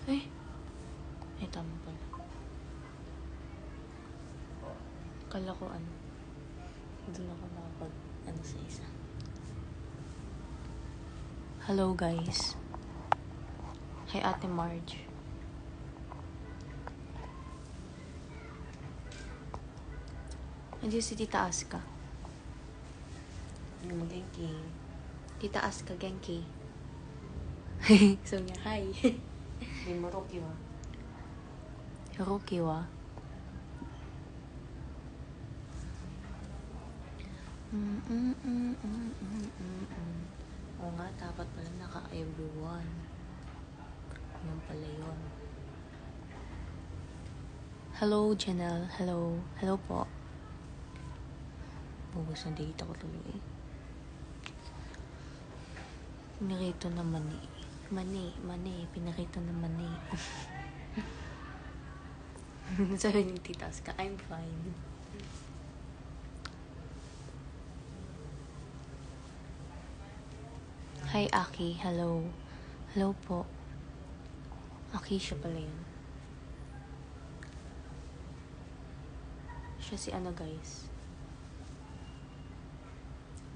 Ay, ay tama pala. Kala ko ano. Doon ako nakapag ano sa isa. Hello guys. Hi Ate Marge. Andiyo si Tita Aska. Genki. Tita Aska Genki. So niya, hi. Rimoroki wa. Hiroki wa. Oo nga, dapat pala naka-everyone. Yan pala yun. Hello, Janelle. Hello. Hello po. Bubos na data ko tuloy. Pinakita na mani. Mani. Pinakita na mani. Sabi ni Tita Aska, I'm fine. Hi, Aki. Hello. Hello po. Aki siya pala yun. Siya si ano, guys.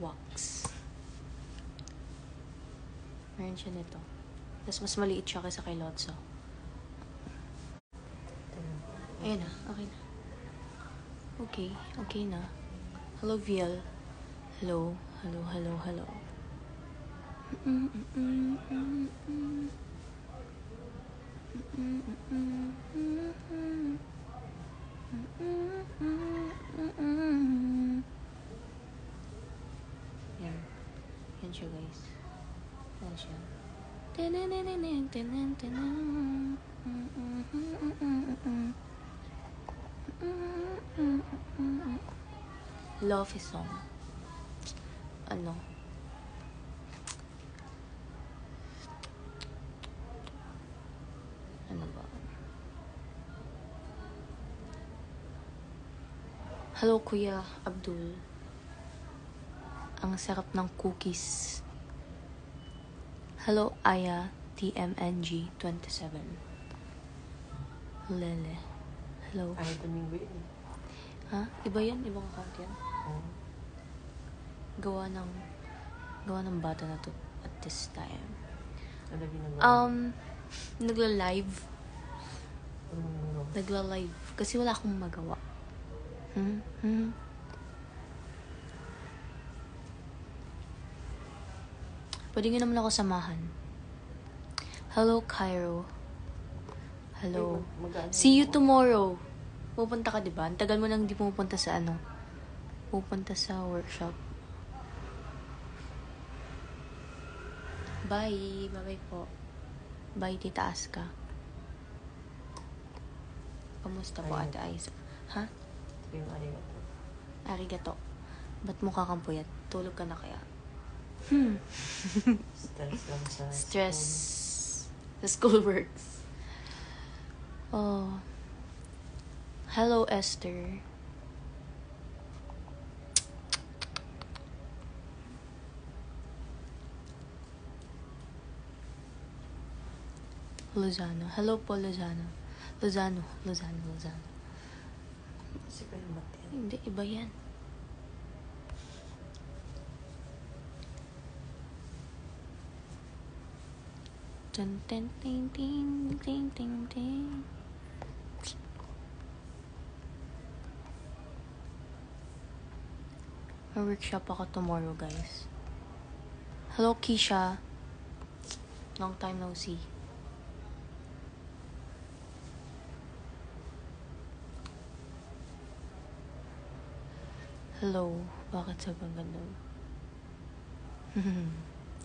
Wax. Meron siya nito. Tapos mas maliit siya kaysa kay Lotso. Ayan na. Okay na. Okay na. Hello, Viel. Hello. Yan siya, guys. Yan siya. Love is song. Ano? Ano ba? Hello, Kuya Abdul. Ang sarap ng cookies. Hello, Aya TMNG 27. Lele. Hello. Ay, Domingo yun. Ha? Iba yan? Ibang account yan? Oo. Gawa ng bata na to at this time. Ano ginagawa? Nagla-live. Ano? Nagla-live. Kasi wala akong magawa. Pwede nyo naman ako samahan. Hello, Cairo. Hello. See you tomorrow. Pupunta ka, diba? Ang tagal mo nang di pupunta sa ano. Pupunta sa workshop. Bye. Bye-bye po. Bye, Tita Aska. Kamusta po, Ate Aiza? Ha? Yung arigato. Arigato. Ba't mukha kang puyat? Tulog ka na kaya? Stress lang sa Stress. school. The school works. Oh. Hello, Esther. Lozano. Hello po, Lozano. Lozano. Kasi kayo mati. Hindi, iba yan. Tin, tin, tin, tin, tin, tin, tin. May workshop ako tomorrow, guys. Hello, Keisha. Long time no see. Hello. Bakit sabihin ganun?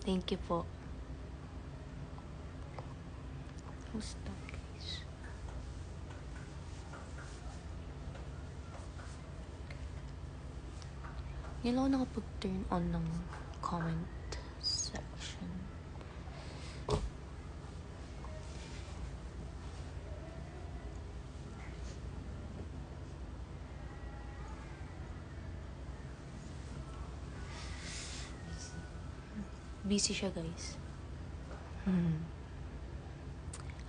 Thank you po. Who's that, guys? Yan lang ako nakapag-turn on ng comment section. Busy siya, guys.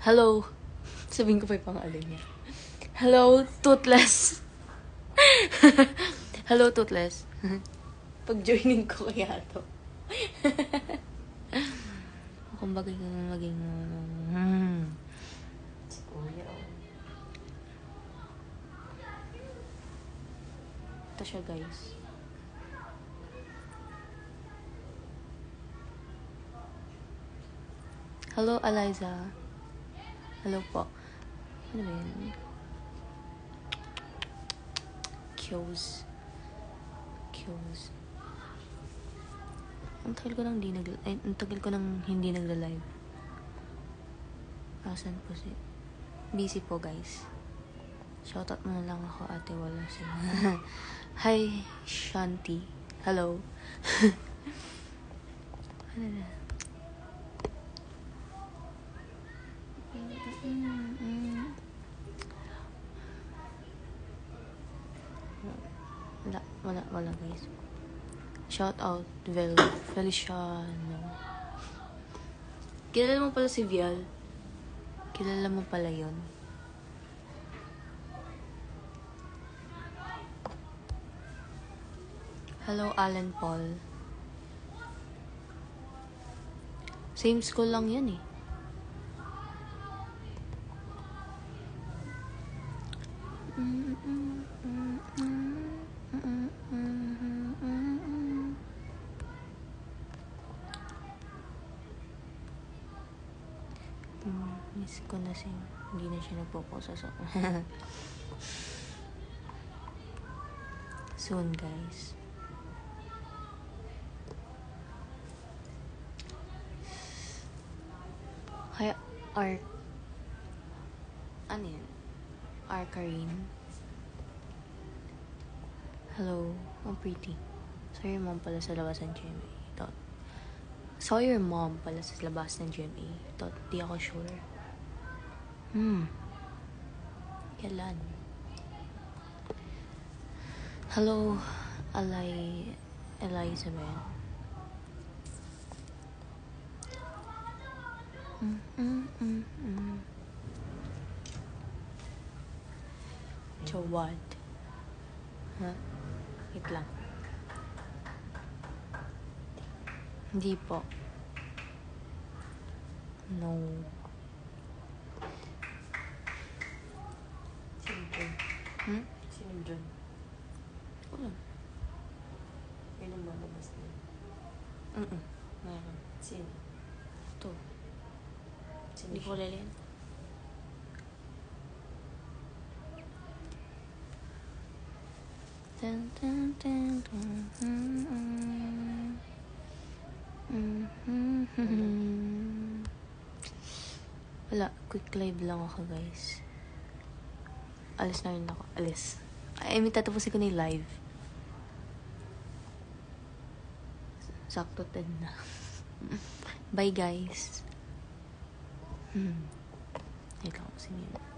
Hello. Sabihin ko pa yung pangalan niya. Hello, Toothless. Hello, Toothless. Pag-joining ko kaya to. Kung bagay ka na maging... Si Kuya, oh. Ito siya, guys. Hello, Eliza. Hello po. Ano ba yun? Cues. Ang tagal ko nang hindi nagla-live. Asan po si... Busy po, guys. Shoutout mo na lang ako, ate. Wala siya. Hi, Shanti. Hello. Ano na? Wala, guys. Shout out, Feliciano. Kilala mo pala si Vial? Kilala mo pala yun? Hello, Alan Paul. Same school lang yan eh. Miss ko na siya. Hindi na siya nagpo-post sa soon, guys. Hi, ano yan? Arkarine. Hello. I'm pretty. Saw your mom pala sa labas ng GMA. Saw your mom pala sa labas ng GMA. Di ako sure. Kailan? Hello, Eliza ba yan? Chawad. Ha? Wait lang. Hindi po. No. Sino John? Sino John? Wala. Yun ang malabas niya. Meron. Sino? Ito. Sino Hindi ko siya? lalin. Wala. Quick live lang ako, guys. Alis na rin ako. Alis. Ay, may tatapusin ko na yung live. Sakto 10 na. Bye, guys. Wait lang ako. Sige.